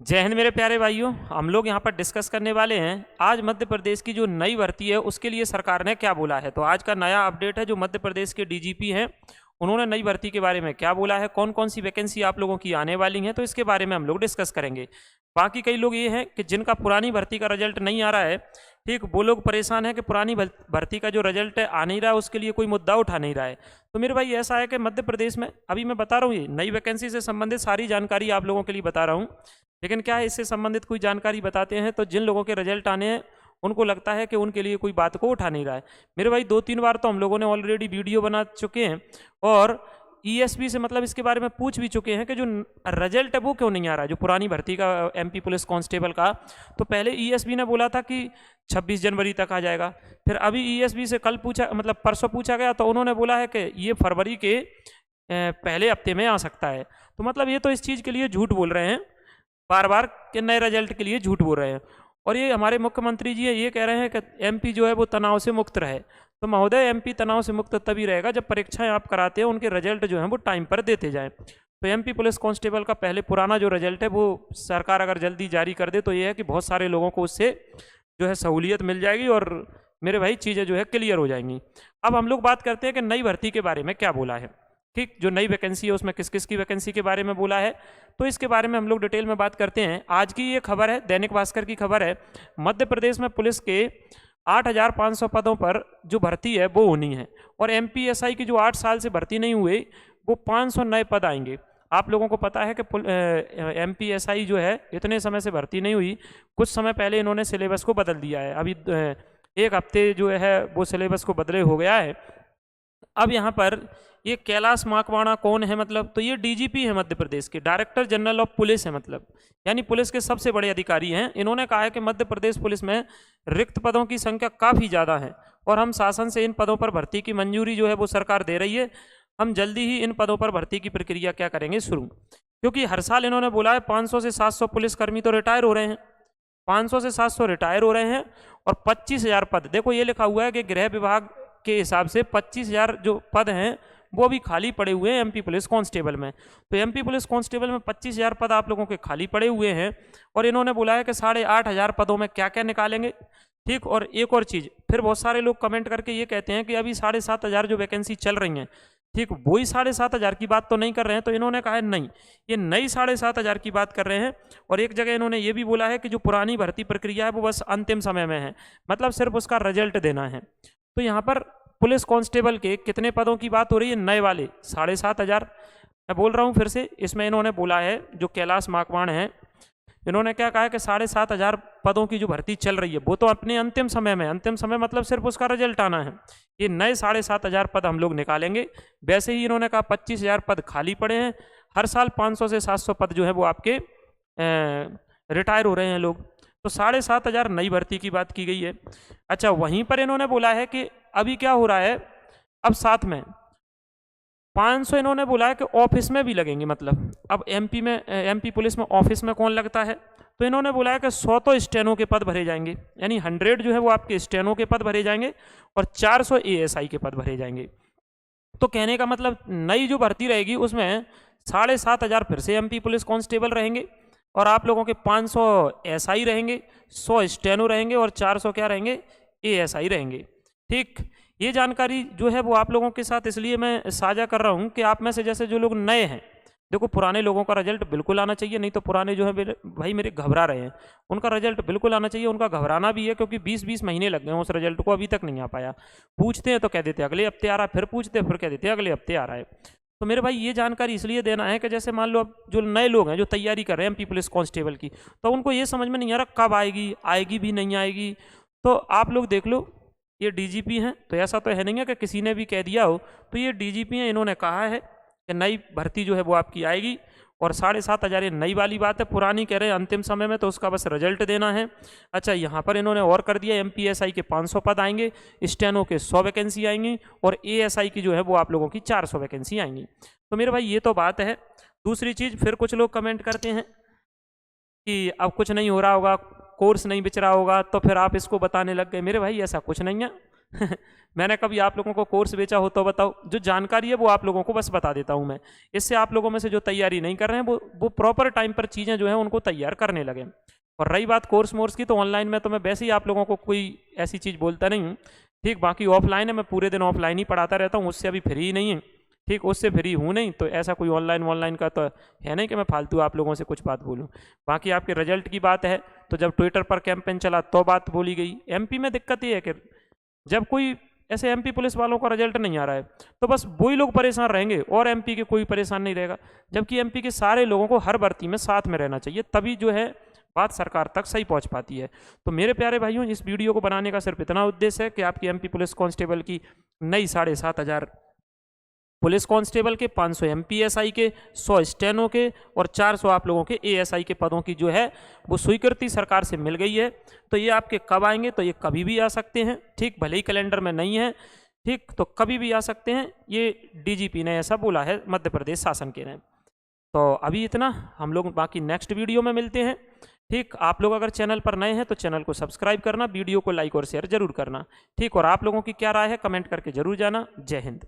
जय हिंद मेरे प्यारे भाइयों। हम लोग यहाँ पर डिस्कस करने वाले हैं आज मध्य प्रदेश की जो नई भर्ती है उसके लिए सरकार ने क्या बोला है। तो आज का नया अपडेट है, जो मध्य प्रदेश के डीजीपी हैं उन्होंने नई भर्ती के बारे में क्या बोला है, कौन कौन सी वैकेंसी आप लोगों की आने वाली हैं, तो इसके बारे में हम लोग डिस्कस करेंगे। बाकी कई लोग ये हैं कि जिनका पुरानी भर्ती का रिजल्ट नहीं आ रहा है, ठीक, वो लोग परेशान है कि पुरानी भर्ती का जो रिजल्ट है आ नहीं रहा है, उसके लिए कोई मुद्दा उठा नहीं रहा है। तो मेरे भाई ऐसा है कि मध्य प्रदेश में अभी मैं बता रहा हूँ, ये नई वैकेंसी से संबंधित सारी जानकारी आप लोगों के लिए बता रहा हूँ। लेकिन क्या है, इससे संबंधित कोई जानकारी बताते हैं तो जिन लोगों के रिजल्ट आने हैं उनको लगता है कि उनके लिए कोई बात को उठा नहीं रहा है। मेरे भाई 2-3 बार तो हम लोगों ने ऑलरेडी वीडियो बना चुके हैं और ईएसपी से मतलब इसके बारे में पूछ भी चुके हैं कि जो रिजल्ट है वो क्यों नहीं आ रहा है, जो पुरानी भर्ती का एमपी पुलिस कांस्टेबल का। तो पहले ईएसपी ने बोला था कि 26 जनवरी तक आ जाएगा, फिर अभी ईएसपी से कल पूछा, मतलब परसों पूछा गया तो उन्होंने बोला है कि ये फरवरी के पहले हफ्ते में आ सकता है। तो मतलब ये तो इस चीज़ के लिए झूठ बोल रहे हैं, बार बार के नए रिजल्ट के लिए झूठ बोल रहे हैं। और ये हमारे मुख्यमंत्री जी ये कह रहे हैं कि एमपी जो है वो तनाव से मुक्त रहे। तो महोदय, एमपी तनाव से मुक्त तभी रहेगा जब परीक्षाएं आप कराते हैं उनके रिजल्ट जो हैं वो टाइम पर देते जाएं। तो एमपी पुलिस कांस्टेबल का पहले पुराना जो रिजल्ट है वो सरकार अगर जल्दी जारी कर दे तो ये है कि बहुत सारे लोगों को उससे जो है सहूलियत मिल जाएगी और मेरे भाई चीज़ें जो है क्लियर हो जाएंगी। अब हम लोग बात करते हैं कि नई भर्ती के बारे में क्या बोला है। ठीक, जो नई वैकेंसी है उसमें किस किस की वैकेंसी के बारे में बोला है, तो इसके बारे में हम लोग डिटेल में बात करते हैं। आज की ये खबर है, दैनिक भास्कर की खबर है, मध्य प्रदेश में पुलिस के 8,500 पदों पर जो भर्ती है वो होनी है और एमपीएसआई की जो 8 साल से भर्ती नहीं हुए वो 500 नए पद आएंगे। आप लोगों को पता है कि एमपीएसआई जो है इतने समय से भर्ती नहीं हुई, कुछ समय पहले इन्होंने सिलेबस को बदल दिया है। अभी एक हफ्ते जो है वो सिलेबस को बदले हो गया है। अब यहाँ पर ये कैलाश माकवाणा कौन है, मतलब तो ये डीजीपी है मध्य प्रदेश के, डायरेक्टर जनरल ऑफ पुलिस है, मतलब यानी पुलिस के सबसे बड़े अधिकारी हैं। इन्होंने कहा है कि मध्य प्रदेश पुलिस में रिक्त पदों की संख्या काफ़ी ज़्यादा है और हम शासन से इन पदों पर भर्ती की मंजूरी जो है वो सरकार दे रही है। हम जल्दी ही इन पदों पर भर्ती की प्रक्रिया क्या करेंगे शुरू, क्योंकि हर साल इन्होंने बोला है 500 से 700 पुलिसकर्मी तो रिटायर हो रहे हैं, 500 से 700 रिटायर हो रहे हैं और 25,000 पद, देखो ये लिखा हुआ है कि गृह विभाग के हिसाब से 25,000 जो पद हैं वो भी खाली पड़े हुए हैं एमपी पुलिस कांस्टेबल में। तो एमपी पुलिस कांस्टेबल में 25,000 पद आप लोगों के खाली पड़े हुए हैं और इन्होंने बोला है कि 8,500 पदों में क्या क्या निकालेंगे। ठीक, और एक और चीज़, फिर बहुत सारे लोग कमेंट करके ये कहते हैं कि अभी 7,500 जो वैकेंसी चल रही हैं, ठीक, वही 7,500 की बात तो नहीं कर रहे हैं। तो इन्होंने कहा है नहीं, ये नई 7,500 की बात कर रहे हैं। और एक जगह इन्होंने ये भी बोला है कि जो पुरानी भर्ती प्रक्रिया है वो बस अंतिम समय में है, मतलब सिर्फ उसका रिजल्ट देना है। तो यहाँ पर पुलिस कांस्टेबल के कितने पदों की बात हो रही है, नए वाले 7,500। मैं बोल रहा हूँ फिर से, इसमें इन्होंने बोला है जो कैलाश माकवाण है, इन्होंने क्या कहा है कि 7,500 पदों की जो भर्ती चल रही है वो तो अपने अंतिम समय में, अंतिम समय मतलब सिर्फ उसका रिजल्ट आना है, ये नए 7,500 पद हम लोग निकालेंगे। वैसे ही इन्होंने कहा 25,000 पद खाली पड़े हैं, हर साल 500 से 700 पद जो है वो आपके रिटायर हो रहे हैं लोग। तो 7,500 नई भर्ती की बात की गई है। अच्छा, वहीं पर इन्होंने बोला है कि अभी क्या हो रहा है, अब साथ में 500 इन्होंने बोला है कि ऑफिस में भी लगेंगे। मतलब अब एमपी पुलिस में ऑफिस में कौन लगता है, तो इन्होंने बोला है कि 100 तो स्टेनो के पद भरे जाएंगे, यानी 100 जो है वो आपके स्टेनो के पद भरे जाएंगे और 400 एएसआई के पद भरे जाएंगे। तो कहने का मतलब नई जो भर्ती रहेगी उसमें 7,500 फिर से एमपी पुलिस कांस्टेबल रहेंगे और आप लोगों के 500 एसआई रहेंगे, 100 स्टेनो रहेंगे और 400 क्या रहेंगे, एएसआई रहेंगे। ठीक, ये जानकारी जो है वो आप लोगों के साथ इसलिए मैं साझा कर रहा हूँ कि आप में से जैसे जो लोग नए हैं, देखो पुराने लोगों का रिजल्ट बिल्कुल आना चाहिए, नहीं तो पुराने जो है भाई मेरे घबरा रहे हैं, उनका रिजल्ट बिल्कुल आना चाहिए। उनका घबराना भी है क्योंकि 20-20 महीने लग गए उस रिजल्ट को, अभी तक नहीं आ पाया। पूछते हैं तो कह देते अगले हफ्ते आ रहा है, फिर पूछते फिर कह देते अगले हफ्ते आ रहा है। तो मेरे भाई ये जानकारी इसलिए देना है कि जैसे मान लो अब जो नए लोग हैं जो तैयारी कर रहे हैं एमपी पुलिस कांस्टेबल की, तो उनको ये समझ में नहीं आ रहा कब आएगी, आएगी भी नहीं आएगी। तो आप लोग देख लो, ये डीजीपी हैं, तो ऐसा तो है नहीं है कि किसी ने भी कह दिया हो, तो ये डीजीपी हैं, इन्होंने कहा है कि नई भर्ती जो है वो आपकी आएगी और 7,500 ये नई वाली बात है, पुरानी कह रहे हैं अंतिम समय में, तो उसका बस रिजल्ट देना है। अच्छा, यहाँ पर इन्होंने और कर दिया, एमपीएसआई के 500 पद आएंगे, स्टेनो के 100 वैकेंसी आएंगी और एएसआई की जो है वो आप लोगों की 400 वैकेंसी आएंगी। तो मेरे भाई ये तो बात है। दूसरी चीज़, फिर कुछ लोग कमेंट करते हैं कि अब कुछ नहीं हो रहा होगा, कोर्स नहीं बिच रहा होगा, तो फिर आप इसको बताने लग गए। मेरे भाई ऐसा कुछ नहीं है, मैंने कभी आप लोगों को कोर्स बेचा हो तो बताओ। जो जानकारी है वो आप लोगों को बस बता देता हूँ मैं। इससे आप लोगों में से जो तैयारी नहीं कर रहे हैं वो प्रॉपर टाइम पर चीज़ें जो हैं उनको तैयार करने लगे। और रही बात कोर्स मोर्स की, तो ऑनलाइन में तो मैं वैसे ही आप लोगों को कोई ऐसी चीज़ बोलता नहीं हूँ। ठीक, बाकी ऑफलाइन है, मैं पूरे दिन ऑफलाइन ही पढ़ाता रहता हूँ, उससे अभी फ्री नहीं है। ठीक, उससे फ्री हूँ नहीं, तो ऐसा कोई ऑनलाइन का तो है नहीं कि मैं फालतू आप लोगों से कुछ बात बोलूँ। बाकी आपके रिजल्ट की बात है, तो जब ट्विटर पर कैंपेन चला तो बात बोली गई। एमपी में दिक्कत ये है कि जब कोई ऐसे एमपी पुलिस वालों का रिजल्ट नहीं आ रहा है तो बस वही लोग परेशान रहेंगे और एमपी के कोई परेशान नहीं रहेगा। जबकि एमपी के सारे लोगों को हर भर्ती में साथ में रहना चाहिए, तभी जो है बात सरकार तक सही पहुंच पाती है। तो मेरे प्यारे भाइयों, इस वीडियो को बनाने का सिर्फ इतना उद्देश्य है कि आपकी एमपी पुलिस कांस्टेबल की नई 7,500 पुलिस कांस्टेबल के, 500 एमपीएसआई के, 100 स्टेनो के और 400 आप लोगों के एएसआई के पदों की जो है वो स्वीकृति सरकार से मिल गई है। तो ये आपके कब आएंगे, तो ये कभी भी आ सकते हैं। ठीक, भले ही कैलेंडर में नहीं है, ठीक, तो कभी भी आ सकते हैं। ये डीजीपी ने ऐसा बोला है मध्य प्रदेश शासन के ने। तो अभी इतना, हम लोग बाकी नेक्स्ट वीडियो में मिलते हैं। ठीक, आप लोग अगर चैनल पर नए हैं तो चैनल को सब्सक्राइब करना, वीडियो को लाइक और शेयर जरूर करना। ठीक, और आप लोगों की क्या राय है कमेंट करके जरूर जाना। जय हिंद।